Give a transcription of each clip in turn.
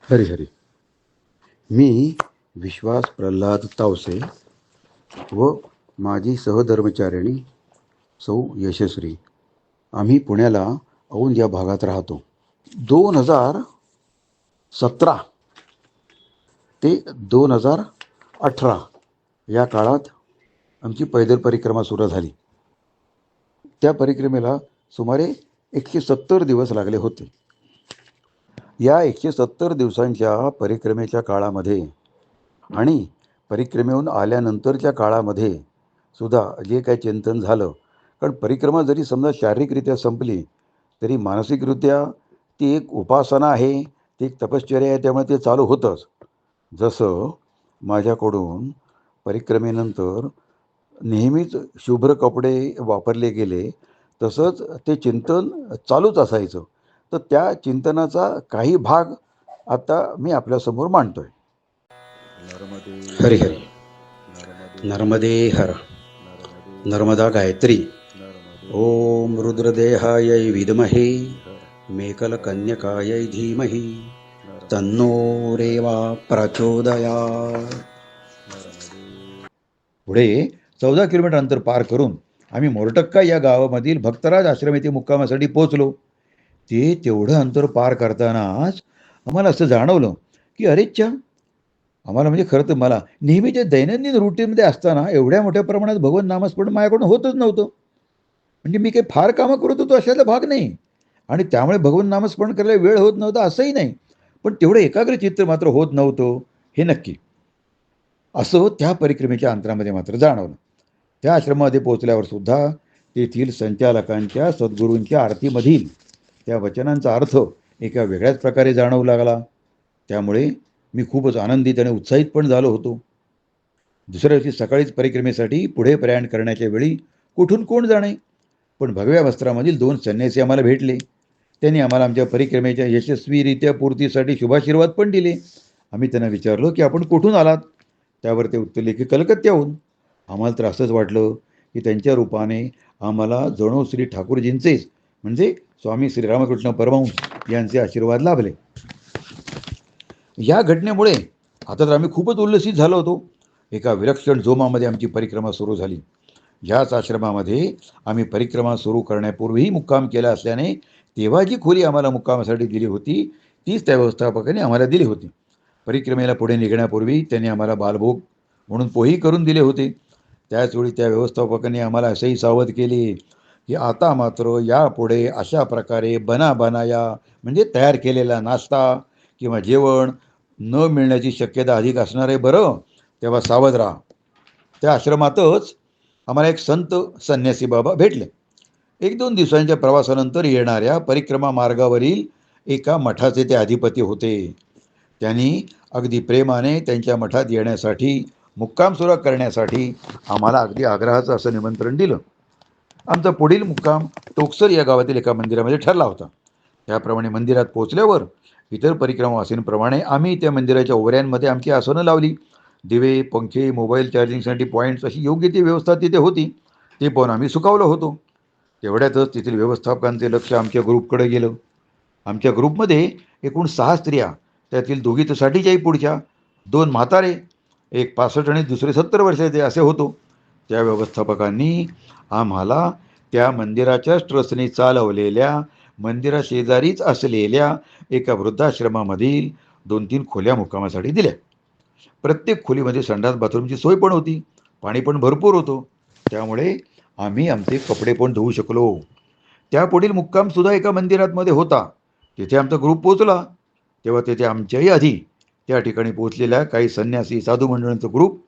हरी मी विश्वास प्रल्हाद तावसे व माझी सहधर्मचारिणी सौ यशस्वी आम्ही पुण्याला औंध या भागात राहतो. 2017 ते 2018 या काळात आमची पैदल परिक्रमा सुरू झाली. त्या परिक्रमेला सुमारे 170 दिवस लागले होते. या 170 दिवसांच्या परिक्रमेच्या काळामध्ये आणि परिक्रमेहून आल्यानंतरच्या काळामध्ये सुद्धा जे काही चिंतन झालं, कारण परिक्रमा जरी समजा शारीरिकरित्या संपली तरी मानसिकरित्या ती एक उपासना आहे, ती एक तपश्चर्या आहे, त्यामुळे ते चालू होतंच. जसं माझ्याकडून परिक्रमेनंतर नेहमीच शुभ्र कपडे वापरले गेले, तसंच ते चिंतन चालूच असायचं. तर त्या चिंतनाचा काही भाग आता मी आपल्यासमोर मांडतोय. हरी नर्मदे हर नर्मदा गायत्री. ओम रुद्रदेहायै विद्महे मेकलकन्यकायै धीमहि तन्नो रेवा प्रचोदयात्. पुढे 14 किलोमीटर अंतर पार करून आम्ही मोरटक्का या गावामधील भक्तराज आश्रम येथे मुक्कामासाठी पोहोचलो. ते तेवढं अंतर पार करतानाच आम्हाला असं जाणवलं की अरेच्छा, आम्हाला म्हणजे खरं तर मला नेहमीच्या दैनंदिन रुटीनमध्ये असताना एवढ्या मोठ्या प्रमाणात भगवत नामस्मरण माझ्याकडून होतच नव्हतं. म्हणजे मी काही फार कामं करत होतो अशातला भाग नाही, आणि त्यामुळे भगवत नामस्मरण करायला वेळ होत नव्हता असंही नाही, पण तेवढं एकाग्र चित्त मात्र होत नव्हतं हे नक्की. असं त्या परिक्रमेच्या अंतरामध्ये मात्र जाणवलं. त्या आश्रमामध्ये पोहोचल्यावर सुद्धा तेथील संचालकांच्या सद्गुरूंच्या आरतीमधील त्या वचनांचा अर्थ एका वेगळ्याच प्रकारे जाणवू लागला. त्यामुळे मी खूपच आनंदित आणि उत्साहित पण झालो होतो. दुसऱ्या दिवशी सकाळीच परिक्रमेसाठी पुढे प्रयाण करण्याच्या वेळी कुठून कोण जाणे, पण भगव्या वस्त्रामधील 2 संन्यासी आम्हाला भेटले. त्यांनी आम्हाला आमच्या परिक्रमेच्या यशस्वीरित्या पूर्तीसाठी शुभाशीर्वाद पण दिले. आम्ही त्यांना विचारलं की आपण कुठून आलात. त्यावर ते उत्तरले की कलकत्त्याहून. आम्हाला तर असंच वाटलं की त्यांच्या रूपाने आम्हाला जणू श्री ठाकूरजींचेच म्हणजे स्वामी श्रीरामकृष्ण परमहंस यांचे आशीर्वाद लाभले. या घटनेमुळे आता तर आम्ही खूपच उल्लसित झालो होतो. एका विलक्षण जोमामध्ये आमची परिक्रमा सुरू झाली. ह्याच आश्रमामध्ये आम्ही परिक्रमा सुरू करण्यापूर्वीही मुक्काम केला असल्याने तेव्हा जी खोली आम्हाला मुक्कामासाठी दिली होती तीच त्या व्यवस्थापकाने आम्हाला दिली होती. परिक्रमेला पुढे निघण्यापूर्वी त्यांनी आम्हाला बालभोग म्हणून पोही करून दिले होते. त्याचवेळी त्या व्यवस्थापकाने आम्हाला असेही सावध केले की आता मात्र यापुढे अशा प्रकारे बनाया म्हणजे तयार केलेला नाश्ता किंवा जेवण न मिळण्याची शक्यता अधिक असणार आहे बरं, तेव्हा सावध राहा. त्या आश्रमातच आम्हाला एक संत संन्यासी बाबा भेटले. 1-2 दिवसांच्या प्रवासानंतर येणाऱ्या परिक्रमा मार्गावरील एका मठाचे ते अधिपती होते. त्यांनी अगदी प्रेमाने त्यांच्या मठात येण्यासाठी, मुक्काम सुरू करण्यासाठी आम्हाला अगदी आग्रहाचं असं निमंत्रण दिलं. आमचा पुढील मुक्काम टोकसर या गावातील एका मंदिरामध्ये ठरला होता. त्याप्रमाणे मंदिरात पोहोचल्यावर इतर परिक्रमावासींप्रमाणे आम्ही त्या मंदिराच्या ओवऱ्यांमध्ये आमची आसनं लावली. दिवे, पंखे, मोबाईल चार्जिंगसाठी पॉईंट्स अशी योग्य ती व्यवस्था तिथे होती. ते पाहून आम्ही सुखावलो होतो. तेवढ्यातच तेथील व्यवस्थापकांचे लक्ष आमच्या ग्रुपकडे गेलं. आमच्या ग्रुपमध्ये एकूण 6 स्त्रिया, त्यातील 2 तर 60च्याही पुढच्या, 2 म्हातारे, एक 65 आणि दुसरे 70 वर्षाचे असे होतो. त्या व्यवस्थापकांनी आम्हाला त्या मंदिराच्या ट्रस्टने चालवलेल्या मंदिराशेजारीच असलेल्या एका वृद्धाश्रमामधील 2-3 खोल्या मुक्कामासाठी दिल्या. प्रत्येक खोलीमध्ये संडास बाथरूमची सोय पण होती, पाणी पण भरपूर होतं. त्यामुळे आम्ही आमचे कपडे पण धुवू शकलो. त्यापुढील मुक्काम सुद्धा एका मंदिरामध्ये होता. तिथे आमचा ग्रुप पोहोचला. तेव्हा तेथे आमच्याही आधी त्या ठिकाणी पोहोचलेल्या काही संन्यासी साधू मंडळांचा ग्रुप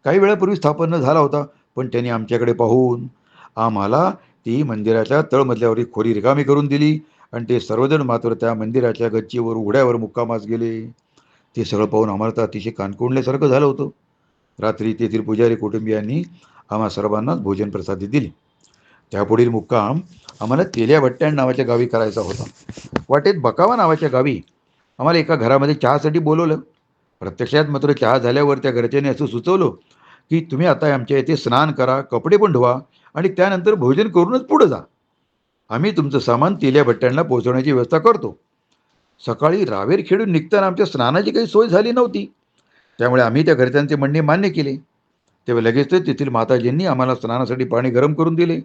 काही वेळापूर्वी स्थापन झाला होता. पण त्यांनी आमच्याकडे पाहून आम्हाला ती मंदिराच्या तळमजल्यावरील खोली रिकामी करून दिली आणि ते सर्वजण मात्र त्या मंदिराच्या गच्चीवर उघड्यावर मुक्कामास गेले. ते सगळं पाहून आम्हाला तर अतिशय कानकोंडल्यासारखं झालं होतं. रात्री तेथील पुजारी कुटुंबियांनी आम्हा सर्वांनाच भोजन प्रसादी दिली. त्यापुढील मुक्काम आम्हाला तेल्याभट्ट्याण नावाच्या गावी करायचा होता. वाटेत बकावा नावाच्या गावी आम्हाला एका घरामध्ये चहासाठी बोलवलं. प्रत्यक्षात मात्र चहा झाल्यावर त्या घरच्यांनी असं सुचवलं की तुम्ही आता आमच्या इथे स्नान करा, कपडे पण धुवा आणि त्यानंतर भोजन करूनच पुढं जा. आम्ही तुमचं सामान तेल्याभट्ट्याणला पोहोचवण्याची व्यवस्था करतो. सकाळी रावेर खेळून निघताना आमच्या स्नानाची काही सोय झाली नव्हती. त्यामुळे आम्ही त्या घरच्यांचे म्हणणे मान्य केले. तेव्हा लगेचच तेथील माताजींनी आम्हाला स्नानासाठी पाणी गरम करून दिले.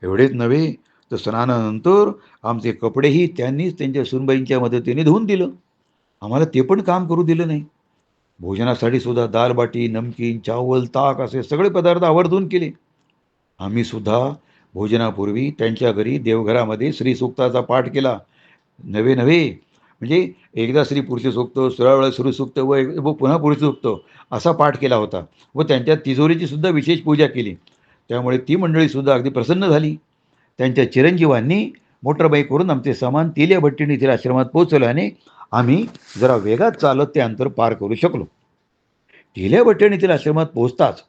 एवढेच नव्हे, तर स्नानानंतर आमचे कपडेही त्यांनीच त्यांच्या सूनबाईंच्या मदतीने धुवून दिलं. आम्हाला ते पण काम करू दिलं नाही. भोजनासाठी सुद्धा दाल-बाटी, नमकीन, चावल, ताक असे सगळे पदार्थ आवर्जून केले. आम्ही सुद्धा भोजनापूर्वी त्यांच्या घरी देवघरामध्ये श्रीसूक्ताचा पाठ केला. नवे नव्हे, म्हणजे एकदा स्त्री पुरुष सूक्त, 16 वेळा स्त्री सूक्त व पुन्हा पुरुष सूक्त असा पाठ केला होता व त्यांच्या तिजोरीची सुद्धा विशेष पूजा केली. त्यामुळे ती मंडळी सुद्धा अगदी प्रसन्न झाली. त्यांच्या चिरंजीवांनी मोटरबाईक करून आमचे सामान तेलिया भट्टीने येथील आश्रमात पोहोचवल्याने आम्ही जरा वेगात चालत ते अंतर पार करू शकलो. तेलिया भट्टीने येथील आश्रमात पोहोचताच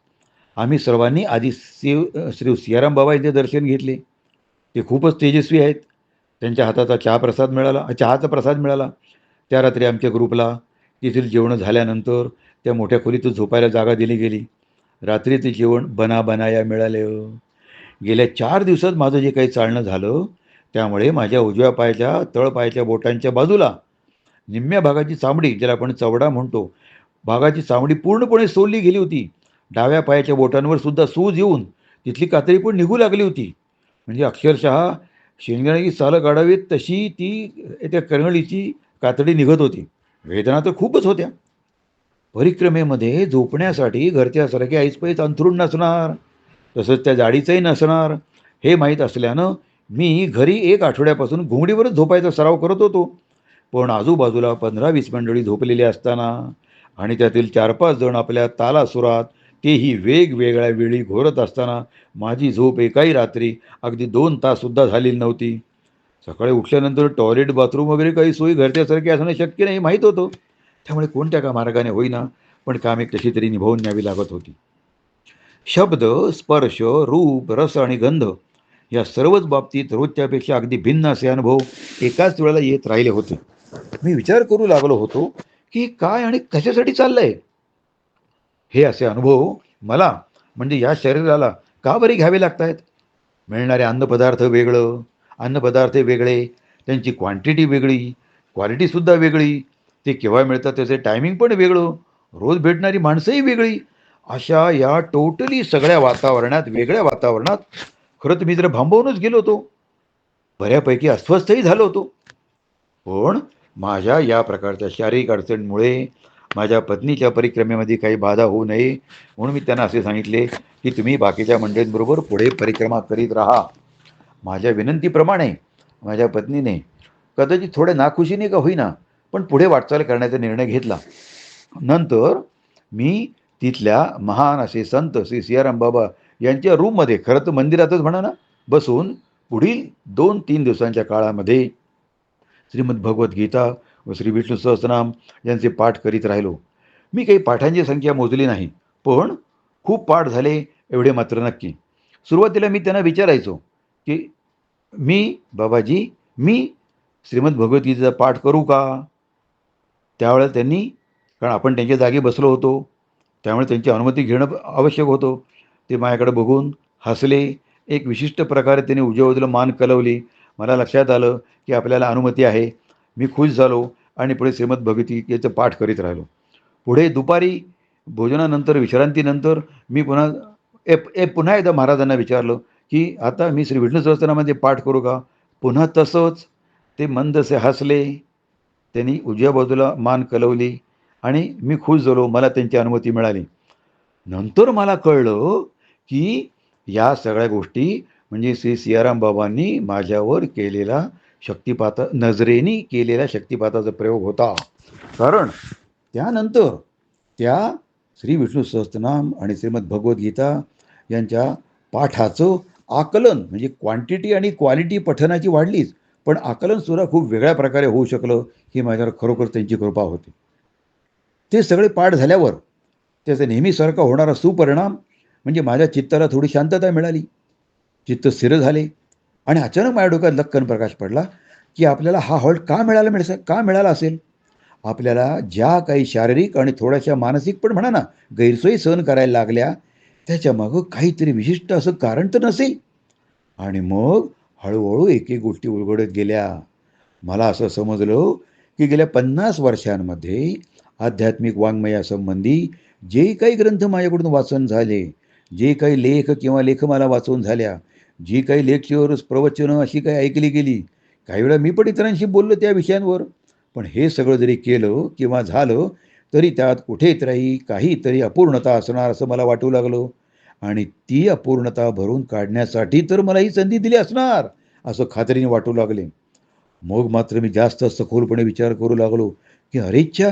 आम्ही सर्वांनी आधी श्री सियाराम बाबा यांचे दर्शन घेतले. ते खूपच तेजस्वी आहेत. त्यांच्या हाताचा चहाचा प्रसाद मिळाला. त्या रात्री आमच्या ग्रुपला तेथील जेवण झाल्यानंतर त्या मोठ्या खोलीतच झोपायला जागा दिली गेली. रात्रीचे जेवण बनाया मिळालं. गेल्या 4 दिवसात माझं जे काही चालणं झालं, त्यामुळे माझ्या उजव्या पायाच्या तळपायाच्या बोटांच्या बाजूला निम्म्या भागाची चामडी, ज्याला आपण चवडा म्हणतो, भागाची चामडी पूर्णपणे सोलली गेली होती. डाव्या पायाच्या बोटांवर सुद्धा सूज येऊन तिथली कातडी पण निघू लागली होती. म्हणजे अक्षरशः शेंगदाण्याची सालं काढावीत तशी ती त्या करंगळीची कातडी निघत होती. वेदना तर खूपच होत्या. परिक्रमेमध्ये झोपण्यासाठी घरच्यासारखे ऐसपैस अंथरूण नसणार, तसंच त्या जाडीचंही नसणार, हे माहीत असल्यानं मी घरी 1 आठवड्यापासून घोंगडीवरच झोपायचा सराव करत होतो. पण आजूबाजूला 15-20 मंडळी झोपलेली असताना आणि त्यातील 4-5 जण आपल्या तालासुरात, तेही वेगवेगळ्या वेळी घोरत असताना माझी झोप एकाही रात्री अगदी 2 ताससुद्धा झालेली नव्हती. सकाळी उठल्यानंतर टॉयलेट, बाथरूम वगैरे काही सोयी घरच्यासारखी असणं शक्य नाही, माहीत होतं. त्यामुळे कोणत्या का मार्गाने होईना, पण कामे कशी तरी निभावून न्यावी लागत होती. शब्द, स्पर्श, रूप, रस आणि गंध या सर्वच बाबतीत रोजच्यापेक्षा अगदी भिन्न असे अनुभव एकाच वेळेला येत राहिले होते. मी विचार करू लागलो होतो, की काय आणि कशासाठी चाललंय? हे असे अनुभव मला, म्हणजे या शरीराला का बरे घ्यावे लागतायत? मिळणारे अन्नपदार्थ वेगळं, अन्नपदार्थ वेगळे, त्यांची क्वांटिटी वेगळी, क्वालिटीसुद्धा वेगळी, ते केव्हा मिळतात त्याचे टायमिंग पण वेगळं, रोज भेटणारी माणसंही वेगळी. अशा या टोटली सगळ्या वातावरणात, वेगळ्या वातावरणात खरं तर मी जरा भांबवूनच गेलो होतो. बऱ्यापैकी अस्वस्थही झालो होतो. पण माझ्या या प्रकारच्या शारीरिक अडचणीमुळे माझ्या पत्नीच्या परिक्रमेमध्ये काही बाधा होऊ नये, म्हणून मी त्यांना असे सांगितले, की तुम्ही बाकीच्या मंडळींबरोबर पुढे परिक्रमा करीत राहा. माझ्या विनंतीप्रमाणे माझ्या पत्नीने कदाचित थोड्या नाखुशीने का होईना, पण पुढे वाटचाल करण्याचा निर्णय घेतला. नंतर मी तिथल्या महान असे संत श्री सियाराम बाबा यांच्या रूममध्ये, खरं तर मंदिरातच म्हणा ना, बसून पुढील 2-3 दिवसांच्या काळामध्ये श्रीमद भगवद्गीता व श्री विष्णू सहस्रनाम यांचे पाठ करीत राहिलो. मी काही पाठांची संख्या मोजली नाही, पण खूप पाठ झाले एवढे मात्र नक्की. सुरुवातीला मी त्यांना विचारायचो, की बाबाजी, मी श्रीमद भगवद्गीतेचा पाठ करू का? त्यावेळेला त्यांनी, कारण आपण त्यांच्या जागी बसलो होतो, त्यामुळे त्यांची अनुमती घेणं आवश्यक होतं. ते माझ्याकडे बघून हसले. एक विशिष्ट प्रकारे त्यांनी उजव्या बाजूला मान कलवली. मला लक्षात आलं, की आपल्याला अनुमती आहे. मी खुश झालो आणि पुढे श्रीमद भगवद्गीतेचं पाठ करीत राहिलो. पुढे दुपारी भोजनानंतर, विश्रांतीनंतर मी पुन्हा एकदा महाराजांना विचारलं, की आता मी श्री विष्णू सहस्त्रनामामध्ये पाठ करू का? पुन्हा तसंच. ते मंदसे हसले. त्यांनी उजव्या बाजूला मान कलवली आणि मी खुश झालो. मला त्यांची अनुमती मिळाली. नंतर मला कळलं, की या सगळ्या गोष्टी म्हणजे श्री सियाराम बाबांनी माझ्यावर केलेला नजरेने केलेल्या शक्तिपाताचा प्रयोग होता. कारण त्यानंतर त्या श्री विष्णू सहस्त्रनाम आणि श्रीमद भगवद्गीता यांच्या पाठाचं आकलन, म्हणजे क्वांटिटी आणि क्वालिटी पठणाची वाढलीच, पण आकलनसुद्धा खूप वेगळ्या प्रकारे होऊ शकलं. ही माझ्यावर खरोखर त्यांची कृपा होती. ते सगळे पाठ झाल्यावर त्याचा नेहमीसारखा होणारा सुपरिणाम म्हणजे माझ्या चित्ताला थोडी शांतता मिळाली. चित्त स्थिर झाले आणि अचानक माझ्या डोक्यात लख्खन प्रकाश पडला, की आपल्याला हा हॉल्ट का मिळाला असेल? आपल्याला ज्या काही शारीरिक आणि थोड्याशा मानसिक पण म्हणा ना, गैरसोयी सहन करायला लागल्या, त्याच्यामागं काहीतरी विशिष्ट असं कारण तर नसेल? आणि मग हळूहळू एक-एक गोष्टी उलगडत गेल्या. मला असं समजलं, की गेल्या 50 वर्षांमध्ये आध्यात्मिक वाङ्मयासंबंधी जे काही ग्रंथ माझ्याकडून वाचन झाले, जे काही लेख किंवा लेखमाला वाचून झाल्या, जी काही लेक्चर्स, प्रवचनं अशी काही ऐकली गेली, काही वेळा मी पण इतरांशी बोललो त्या विषयांवर. पण हे सगळं जरी केलं किंवा झालं, तरी त्यात कुठेतरी काहीतरी अपूर्णता असणार असं मला वाटू लागलं. आणि ती अपूर्णता भरून काढण्यासाठी तर मला ही संधी दिली असणार, असं खात्रीने वाटू लागले. मग मात्र मी जास्त सखोलपणे विचार करू लागलो, की अरेच्छा!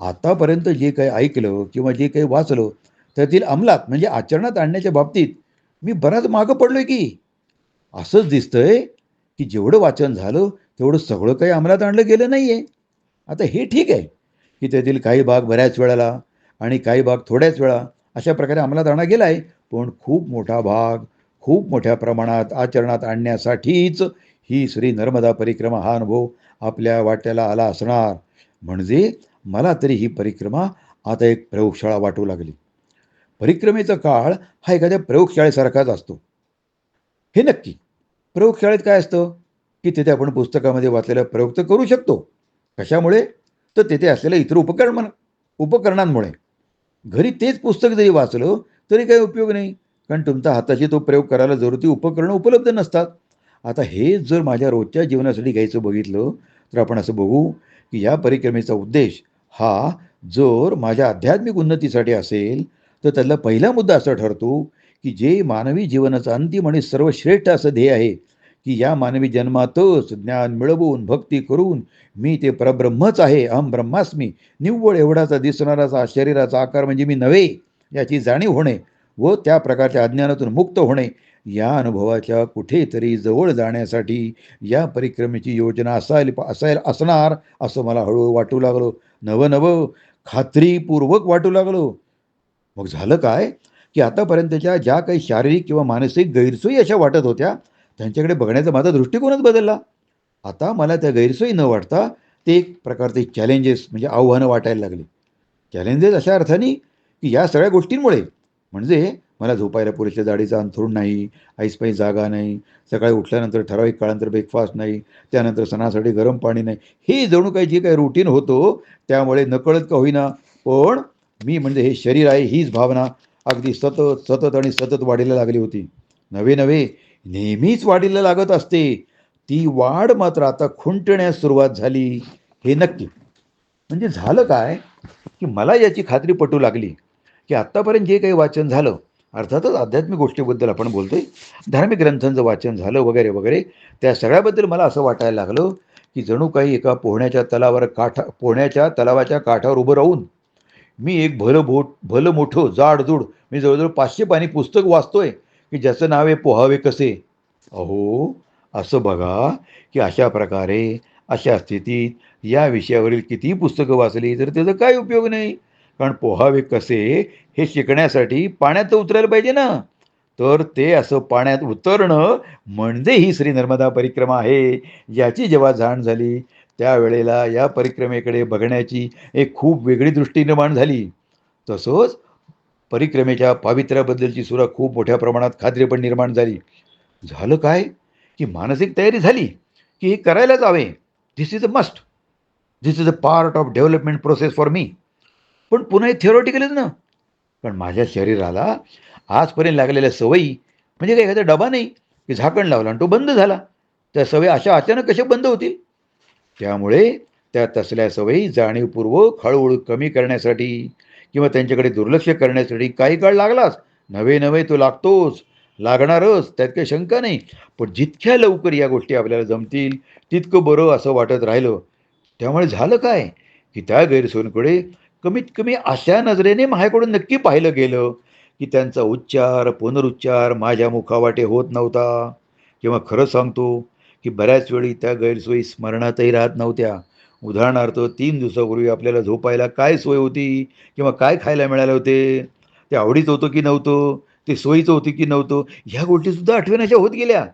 आतापर्यंत जे काही ऐकलं किंवा जे काही वाचलं, त्यातील अंमलात म्हणजे आचरणात आणण्याच्या बाबतीत मी बराच मागं पडलोय की. असंच दिसतंय, की जेवढं वाचन झालं, तेवढं सगळं काही अंमलात आणलं गेलं नाहीये. आता हे ठीक आहे, की त्यातील काही भाग बऱ्याच वेळेला आणि काही भाग थोड्याच वेळा अशा प्रकारे अंमलात आणला गेला आहे. पण खूप मोठा भाग, खूप मोठ्या प्रमाणात आचरणात आणण्यासाठीच ही श्री नर्मदा परिक्रमा हा अनुभव आपल्या वाट्याला आला असणार. म्हणजे मला तरी ही परिक्रमा आता एक प्रयोगशाळा वाटू लागली. परिक्रमेचा काळ हा एखाद्या प्रयोगशाळेसारखाच असतो. हे नक्की. प्रयोगशाळेत काय असतं, की तिथे आपण पुस्तकामध्ये वाचलेला प्रयोग तर करू शकतो. कशामुळे? तर तिथे असलेल्या इतर उपकरणांमुळे. घरी तेच पुस्तक जरी वाचलं, तरी काही उपयोग नाही. कारण तुमच्या हाताशी तो प्रयोग करायला जरूर ती उपकरणं उपलब्ध नसतात. आता हेच जर माझ्या रोजच्या जीवनासाठी घ्यायचं बघितलं, तर आपण असं बघू, की या परिक्रमेचा उद्देश हा जर माझ्या आध्यात्मिक उन्नतीसाठी असेल, तर त्यातला पहिला मुद्दा असा ठरतो, की जे मानवी जीवनाचं अंतिम आणि सर्वश्रेष्ठ असं ध्येय आहे, की या मानवी जन्मातच ज्ञान मिळवून, भक्ती करून मी ते परब्रह्मच आहे, अहम ब्रह्मास्मी, निव्वळ एवढाचा दिसणाराचा शरीराचा आकार म्हणजे मी नव्हे, याची जाणीव होणे व त्या प्रकारच्या अज्ञानातून मुक्त होणे, या अनुभवाच्या कुठेतरी जवळ जाण्यासाठी या परिक्रमेची योजना असायला असणार, असं मला हळूहळू वाटू लागलं. नवं नवं खात्रीपूर्वक वाटू लागलं. मग झालं काय, की आतापर्यंतच्या ज्या काही शारीरिक किंवा मानसिक गैरसोयी अशा वाटत होत्या, त्यांच्याकडे बघण्याचा माझा दृष्टिकोनच बदलला. आता मला त्या गैरसोयी न वाटता ते एक प्रकारचे चॅलेंजेस म्हणजे आव्हानं वाटायला लागली. चॅलेंजेस अशा अर्थाने, की या सगळ्या गोष्टींमुळे म्हणजे मला झोपायला पुरेशा जाडीचं अंथरूण नाही, ऐसपैस जागा नाही, सकाळी उठल्यानंतर ठराविक काळानंतर ब्रेकफास्ट नाही, त्यानंतर सणासाठी गरम पाणी नाही. हे जणू काही जे काही रुटीन होतं, त्यामुळे नकळत का होईना, पण मी म्हणजे हे शरीर आहे हीच भावना अगदी सतत, सतत आणि सतत वाढीला लागली होती. नव्हे, नव्हे, नेहमीच वाढीला लागत असते. ती वाढ मात्र आता खुंटण्यास सुरुवात झाली, हे नक्की. म्हणजे झालं काय, की मला याची खात्री पटू लागली, की आत्तापर्यंत जे काही वाचन झालं, अर्थातच आध्यात्मिक गोष्टीबद्दल आपण बोलतोय, धार्मिक ग्रंथांचं वाचन झालं वगैरे, वगैरे. त्या सगळ्याबद्दल मला असं वाटायला लागलं, की जणू काही एका पोहण्याच्या तलावाच्या काठावर उभं राहून मी एक भलं मोठं जाड-जूड मी जवळ-जवळ 500 पानी पुस्तक वाचतोय, की ज्याचं नाव आहे पोहावे कसे. अहो, असं बघा, की अशा प्रकारे, अशा स्थितीत या विषयावरील कितीही पुस्तकं वाचली, तर त्याचा काही उपयोग नाही. कारण पोहावे कसे हे शिकण्यासाठी पाण्यात तर उतरायला पाहिजे ना. तर ते असं पाण्यात उतरणं म्हणजे ही श्री नर्मदा परिक्रमा आहे, याची जेव्हा जाण झाली, त्यावेळेला या परिक्रमेकडे बघण्याची एक खूप वेगळी दृष्टी निर्माण झाली. तसंच परिक्रमेच्या पावित्र्याबद्दलची सुद्धा खूप मोठ्या प्रमाणात खात्री पण निर्माण झाली. झालं काय, की मानसिक तयारी झाली, की हे करायलाच हवे. This is a must. This is a part of development process for me. पण पुन्हा हे थिअरॉटिकलच ना. पण माझ्या शरीराला आजपर्यंत लागलेल्या सवयी म्हणजे काही एखादा डबा नाही, की झाकण लावलं आणि तो बंद झाला. त्या सवयी अशा अचानक कशा बंद होतील? त्यामुळे त्या तसल्या सवयी जाणीवपूर्वक हळूहळू कमी करण्यासाठी किंवा त्यांच्याकडे दुर्लक्ष करण्यासाठी काही काळ लागलाच. नव्हे नव्हे तो लागतोच, लागणारच, त्यात काही शंका नाही. पण जितक्या लवकर या गोष्टी आपल्याला जमतील, तितकं बरं असं वाटत राहिलं. त्यामुळे झालं काय, की त्या गैरसोयींकडे कमीत कमी अशा नजरेने माझ्याकडून नक्की पाहिलं गेलं, की त्यांचा उच्चार, पुनरुच्चार माझ्या मुखावाटे होत नव्हता किंवा खरं सांगतो, की बऱ्याच वेळी त्या गैरसोयी स्मरणातही राहत नव्हत्या. उदाहरणार्थ 3 दिवसापूर्वी आपल्याला झोपायला काय सोय होती किंवा काय खायला मिळाले होते, ते आवडीचं होतं की नव्हतं, ते सोयीचं होतं की नव्हतं, ह्या गोष्टीसुद्धा आठवेनाशा होत गेल्या.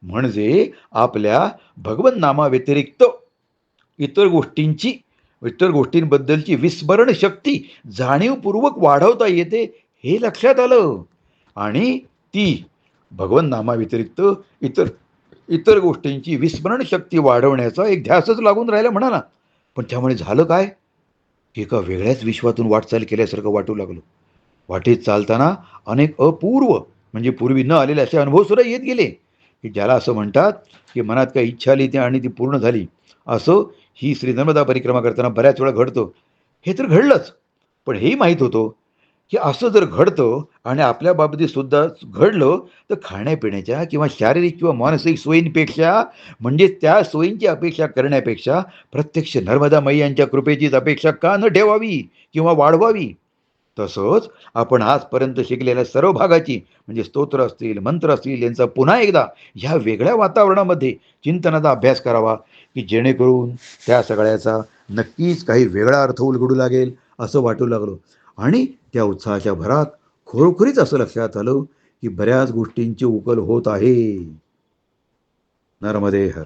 म्हणजे आपल्या भगवत नामाव्यतिरिक्त इतर गोष्टींची इतर गोष्टींबद्दलची विस्मरण शक्ती जाणीवपूर्वक वाढवता येते, हे लक्षात आलं. आणि ती भगवत नामाव्यतिरिक्त इतर इतर गोष्टींची विस्मरण शक्ती वाढवण्याचा एक ध्यासच लागून राहिला म्हणा ना. पण त्यामुळे झालं काय, की एका वेगळ्याच विश्वातून वाटचाल केल्यासारखं वाटू लागलं. वाटेत चालताना अनेक अपूर्व म्हणजे पूर्वी न आलेले असे अनुभव सुद्धा येत गेले, की ज्याला असं म्हणतात, की मनात काही इच्छा आली ती आणि ती पूर्ण झाली. असं ही श्री नर्मदा परिक्रमा करताना बऱ्याच वेळा घडतं. हे तर घडलंच. पण हेही माहीत होतं, की असं जर घडतं आणि आपल्या बाबतीत सुद्धा घडलं, तर खाण्यापिण्याच्या किंवा शारीरिक किंवा मानसिक सोयींपेक्षा म्हणजे त्या सोयींची अपेक्षा करण्यापेक्षा प्रत्यक्ष नर्मदा मैयांच्या कृपेचीच अपेक्षा का न ठेवावी किंवा वाढवावी? तसंच आपण आजपर्यंत शिकलेल्या सर्व भागाची म्हणजे स्तोत्र असतील, मंत्र असतील यांचा पुन्हा एकदा ह्या वेगळ्या वातावरणामध्ये चिंतनाचा अभ्यास करावा, की जेणेकरून त्या सगळ्याचा नक्कीच काही वेगळा अर्थ उलगडू लागेल असं वाटू लागलं. आणि त्या उत्साहाच्या भरात खरोखरीच असं लक्षात आलं, की बऱ्याच गोष्टींची उकल होत आहे. नर्मदे हर.